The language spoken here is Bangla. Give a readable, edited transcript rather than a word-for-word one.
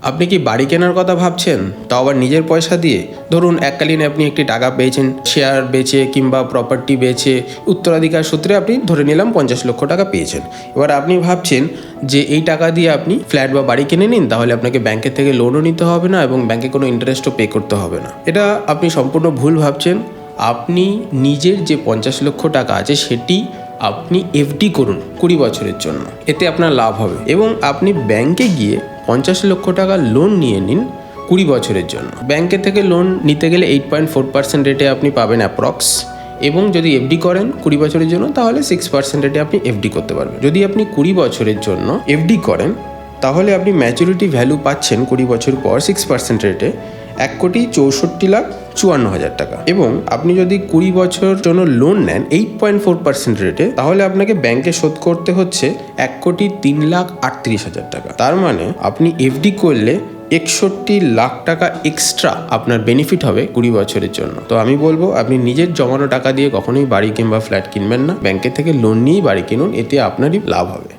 আপনি কি বাড়ি কেনার কথা ভাবছেন, তাও আবার নিজের পয়সা দিয়ে? ধরুন এককালীন আপনি একটি টাকা পেয়েছেন শেয়ার বেচে কিংবা প্রপার্টি বেচে, উত্তরাধিকার সূত্রে আপনি ধরে নিলাম 50 লক্ষ টাকা পেয়েছেন। এবার আপনি ভাবছেন যে এই টাকা দিয়ে আপনি ফ্ল্যাট বা বাড়ি কিনে নিন, তাহলে আপনাকে ব্যাংকের থেকে লোনও নিতে হবে না এবং ব্যাংকে কোনো ইন্টারেস্টও পে করতে হবে না। এটা আপনি সম্পূর্ণ ভুল ভাবছেন। আপনি নিজের যে 50 লক্ষ টাকা আছে সেটি আপনি এফডি করুন 20 বছরের জন্য, এতে আপনার লাভ হবে। এবং আপনি ব্যাংকে গিয়ে 50 লক্ষ টাকা লোন নিয়ে নিন 20 বছরের জন্য। ব্যাংকের থেকে লোন নিতে গেলে 8.4% রেটে আপনি পাবেন অ্যাপ্রক্স, এবং যদি এফডি করেন 20 বছরের জন্য তাহলে 6% রেটে আপনি এফডি করতে পারবেন। যদি আপনি 20 বছরের জন্য এফডি করেন তাহলে আপনি ম্যাচুরিটি ভ্যালু পাচ্ছেন 20 বছর পর 6% রেটে 1,64,54,000 টাকা। এবং আপনি যদি 20 বছর জন্য লোন নেন 8.4% রেটে, তাহলে আপনাকে ব্যাংকে শোধ করতে হচ্ছে 1,03,38,000 টাকা। তার মানে আপনি এফডি করলে 61 লাখ টাকা এক্সট্রা আপনার বেনিফিট হবে 20 বছরের জন্য। তো আমি বলবো আপনি নিজের জমানো টাকা দিয়ে কখনোই বাড়ি কিংবা ফ্ল্যাট কিনবেন না, ব্যাংকের থেকে লোন নিয়েই বাড়ি কিনুন, এতে আপনারই লাভ হবে।